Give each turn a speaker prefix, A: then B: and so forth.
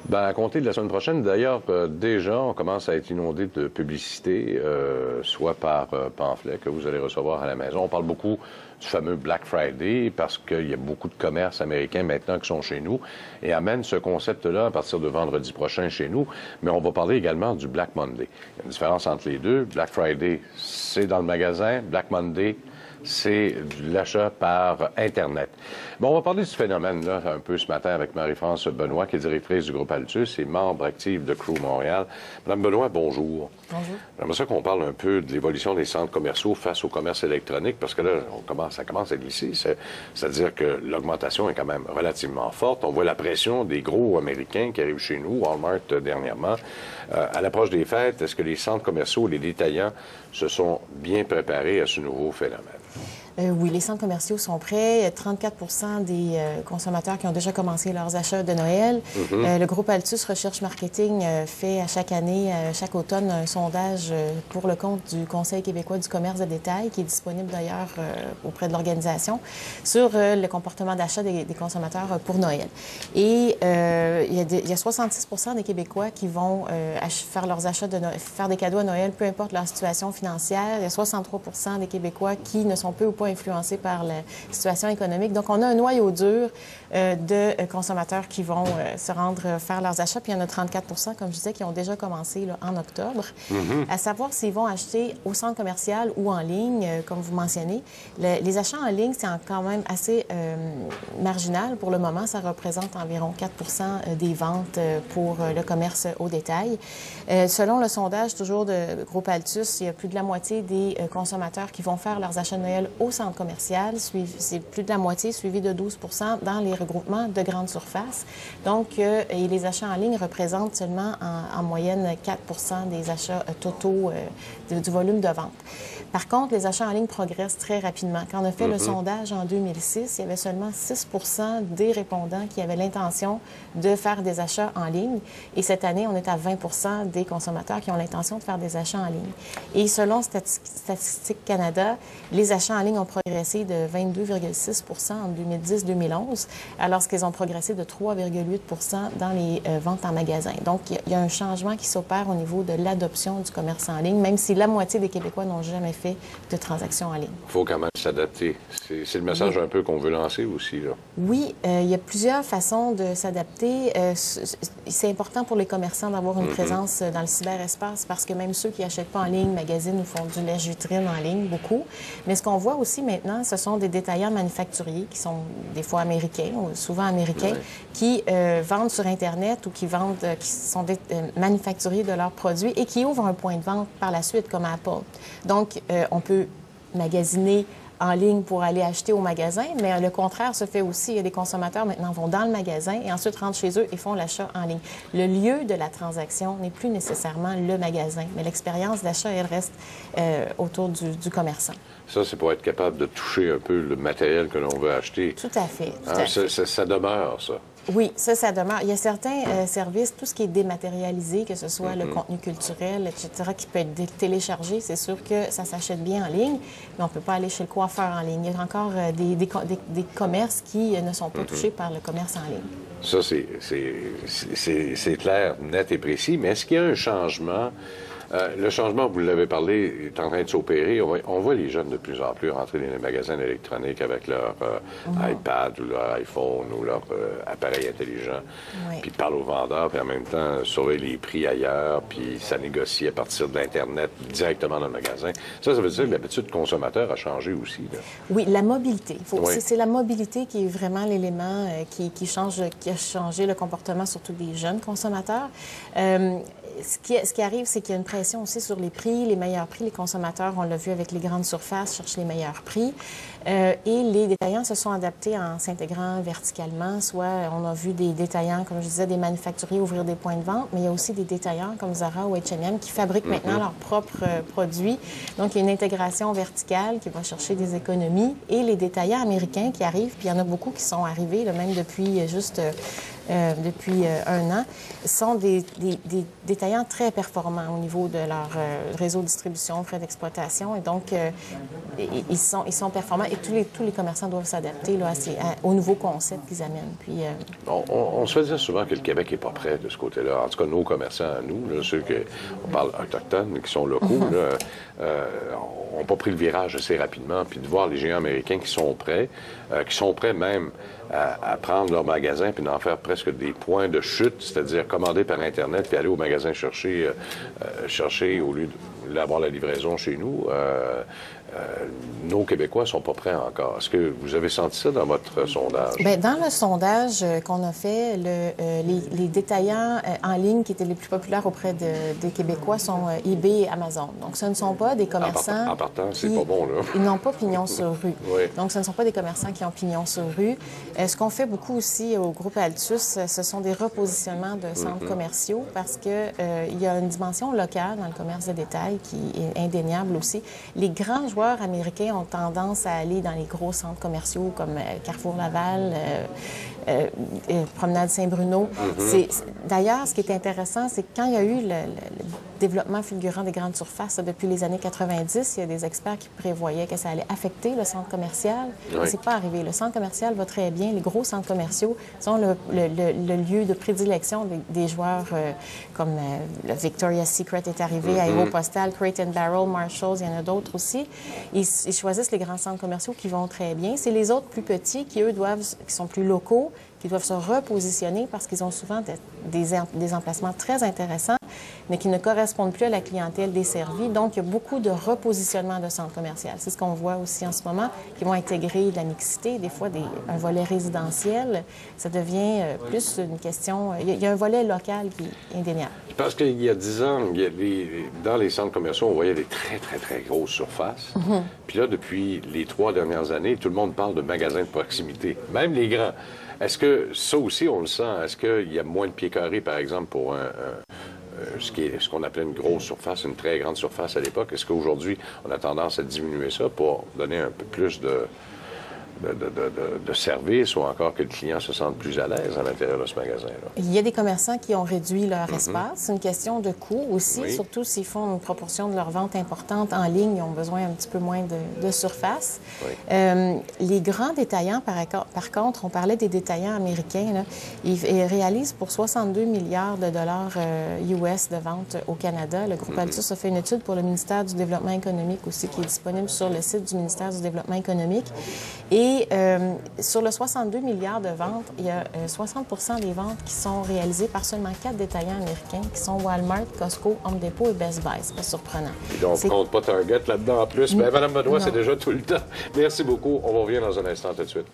A: Ben, à compter de la semaine prochaine, d'ailleurs, déjà, on commence à être inondé de publicité, soit par pamphlets que vous allez recevoir à la maison. On parle beaucoup du fameux Black Friday parce qu'il y a beaucoup de commerces américains maintenant qui sont chez nous et amènent ce concept-là à partir de vendredi prochain chez nous. Mais on va parler également du Black Monday. Il y a une différence entre les deux. Black Friday, c'est dans le magasin. Black Monday, c'est de l'achat par Internet. Bon, on va parler de ce phénomène-là un peu ce matin avec Marie-France Benoît, qui est directrice du groupe Altus et membre active de Crew Montréal. Madame Benoît, bonjour.
B: Bonjour.
A: J'aimerais ça qu'on parle un peu de l'évolution des centres commerciaux face au commerce électronique, parce que là, ça commence à glisser. C'est-à-dire que l'augmentation est quand même relativement forte. On voit la pression des gros Américains qui arrivent chez nous, Walmart dernièrement. À l'approche des fêtes, est-ce que les centres commerciaux, les détaillants, se sont bien préparés à ce nouveau phénomène?
B: Oui, les centres commerciaux sont prêts. 34 des consommateurs qui ont déjà commencé leurs achats de Noël. Le groupe Altus Recherche Marketing fait à chaque année, chaque automne, un sondage pour le compte du Conseil québécois du commerce de détail, qui est disponible d'ailleurs auprès de l'organisation, sur le comportement d'achat des consommateurs pour Noël. Et il y a 66 des Québécois qui vont faire leurs achats faire des cadeaux à Noël, peu importe leur situation financière. Il y a 63 des Québécois qui ne sont peu ou pas influencés par la situation économique. Donc, on a un noyau dur de consommateurs qui vont se rendre faire leurs achats. Puis, il y en a 34 comme je disais, qui ont déjà commencé là, en octobre. À savoir s'ils vont acheter au centre commercial ou en ligne, comme vous mentionnez. Les achats en ligne, c'est quand même assez marginal pour le moment. Ça représente environ 4 des ventes pour le commerce au détail. Selon le sondage, toujours de groupe Altus, il y a plus de la moitié des consommateurs qui vont faire leurs achats de Noël au centre commercial. C'est plus de la moitié, suivi de 12 dans les regroupements de grandes surfaces. Donc, et les achats en ligne représentent seulement en moyenne 4 des achats totaux du volume de vente. Par contre, les achats en ligne progressent très rapidement. Quand on a fait le sondage en 2006, il y avait seulement 6 des répondants qui avaient l'intention de faire des achats en ligne. Et cette année, on est à 20 des consommateurs qui ont l'intention de faire des achats en ligne. Et selon Statistique Canada, les achats en ligne ont progressé de 22,6 en 2010-2011, alors qu'ils ont progressé de 3,8 dans les ventes en magasin. Donc, il y a un changement qui s'opère au niveau de l'adoption du commerce en ligne, même si la moitié des Québécois n'ont jamais fait de transactions en ligne.
A: Il faut quand même s'adapter. C'est le message un peu qu'on veut lancer aussi, là.
B: Oui, il y a plusieurs façons de s'adapter. C'est important pour les commerçants d'avoir une présence dans le cyberespace parce que même ceux qui n'achètent pas en ligne, magasinent ou font du lèche-vitrine en ligne, beaucoup. Mais ce qu'on voit aussi maintenant, ce sont des détaillants manufacturiers qui sont des fois américains, ou souvent américains, qui vendent sur Internet ou qui sont manufacturiers de leurs produits et qui ouvrent un point de vente par la suite, comme Apple. Donc, on peut magasiner en ligne pour aller acheter au magasin, mais le contraire se fait aussi. Il y a des consommateurs maintenant vont dans le magasin et ensuite rentrent chez eux et font l'achat en ligne. Le lieu de la transaction n'est plus nécessairement le magasin, mais l'expérience d'achat, elle reste autour du commerçant.
A: Ça, c'est pour être capable de toucher un peu le matériel que l'on veut acheter.
B: Tout à fait.
A: Ça demeure, ça.
B: Oui, ça demeure. Il y a certains services, tout ce qui est dématérialisé, que ce soit le contenu culturel, etc., qui peut être téléchargé, c'est sûr que ça s'achète bien en ligne, mais on ne peut pas aller chez le coiffeur en ligne. Il y a encore des commerces qui ne sont pas touchés par le commerce en ligne.
A: Ça, c'est clair, net et précis, mais est-ce qu'il y a un changement? Le changement, vous l'avez parlé, est en train de s'opérer. On voit les jeunes de plus en plus rentrer dans les magasins électroniques avec leur iPad ou leur iPhone ou leur appareil intelligent, puis parlent aux vendeurs, puis en même temps surveillent les prix ailleurs, puis ça négocie à partir de l'Internet directement dans le magasin. Ça veut dire que l'habitude consommateur a changé aussi, là.
B: Oui, la mobilité. C'est la mobilité qui est vraiment l'élément qui a changé le comportement, surtout des jeunes consommateurs. Ce qui arrive, c'est qu'il y a une pression aussi sur les prix, les meilleurs prix. Les consommateurs, on l'a vu avec les grandes surfaces, cherchent les meilleurs prix. Et les détaillants se sont adaptés en s'intégrant verticalement. Soit on a vu des détaillants, comme je disais, des manufacturiers ouvrir des points de vente, mais il y a aussi des détaillants comme Zara ou H&M qui fabriquent maintenant leurs propres produits. Donc, il y a une intégration verticale qui va chercher des économies. Et les détaillants américains qui arrivent, puis il y en a beaucoup qui sont arrivés, là, même depuis juste depuis un an, sont des détaillants très performants au niveau de leur réseau de distribution, frais d'exploitation. Et donc, ils sont performants et tous les commerçants doivent s'adapter au nouveau concept qu'ils amènent. Puis,
A: on se fait dire souvent que le Québec n'est pas prêt de ce côté-là. En tout cas, nos commerçants, nous, ceux qu'on parle autochtones, qui sont locaux, n'ont pas pris le virage assez rapidement. Puis de voir les géants américains qui sont prêts même à prendre leur magasin puis d'en faire presque des points de chute, c'est-à-dire commander par Internet puis aller au magasin chercher au lieu d'avoir la livraison chez nous. Nos Québécois ne sont pas prêts encore. Est-ce que vous avez senti ça dans votre sondage?
B: Bien, dans le sondage qu'on a fait, les détaillants en ligne qui étaient les plus populaires auprès des Québécois sont eBay et Amazon. Donc, ce ne sont pas des commerçants...
A: En partant, c'est pas bon, là.
B: Ils n'ont pas pignon sur rue.
A: Oui.
B: Donc, ce ne sont pas des commerçants qui ont pignon sur rue. Ce qu'on fait beaucoup aussi au groupe Altus, ce sont des repositionnements de centres commerciaux parce qu'il y a une dimension locale dans le commerce de détail qui est indéniable aussi. Les grands joueurs américains ont tendance à aller dans les gros centres commerciaux comme Carrefour Laval, Promenade Saint-Bruno. D'ailleurs, ce qui est intéressant, c'est que quand il y a eu le développement fulgurant des grandes surfaces depuis les années 90, il y a des experts qui prévoyaient que ça allait affecter le centre commercial. Oui. C'est pas arrivé. Le centre commercial va très bien. Les gros centres commerciaux sont le lieu de prédilection des joueurs comme le Victoria's Secret est arrivé, Aéropostale, Crate & Barrel, Marshalls, il y en a d'autres aussi. Ils choisissent les grands centres commerciaux qui vont très bien. C'est les autres plus petits qui, eux, qui sont plus locaux, qui doivent se repositionner parce qu'ils ont souvent des emplacements très intéressants, mais qui ne correspondent plus à la clientèle desservie. Donc, il y a beaucoup de repositionnement de centres commerciaux. C'est ce qu'on voit aussi en ce moment, qui vont intégrer de la mixité, des fois un volet résidentiel. Ça devient plus une question... Il y a un volet local qui est indéniable.
A: Parce qu'il y a 10 ans, dans les centres commerciaux, on voyait des très, très, très grosses surfaces. Puis là, depuis les 3 dernières années, tout le monde parle de magasins de proximité, même les grands. Est-ce que ça aussi, on le sent? Est-ce qu'il y a moins de pieds carrés, par exemple, pour ce qu'on appelait une grosse surface, une très grande surface à l'époque? Est-ce qu'aujourd'hui, on a tendance à diminuer ça pour donner un peu plus de service ou encore que le client se sente plus à l'aise à l'intérieur de ce magasin-là?
B: Il y a des commerçants qui ont réduit leur espace. C'est une question de coût aussi, surtout s'ils font une proportion de leur vente importante en ligne, ils ont besoin un petit peu moins de surface. Les grands détaillants, par contre, on parlait des détaillants américains, là, ils réalisent pour 62 milliards de dollars US de vente au Canada. Le groupe Altus a fait une étude pour le ministère du Développement économique aussi qui est disponible sur le site du ministère du Développement économique. Et sur le 62 milliards de ventes, il y a 60 des ventes qui sont réalisées par seulement 4 détaillants américains, qui sont Walmart, Costco, Home Depot et Best Buy. C'est pas surprenant.
A: Et donc, on ne compte pas Target là-dedans en plus. Mais Mme Benoît, c'est déjà tout le temps. Merci beaucoup. On va revenir dans un instant tout de suite.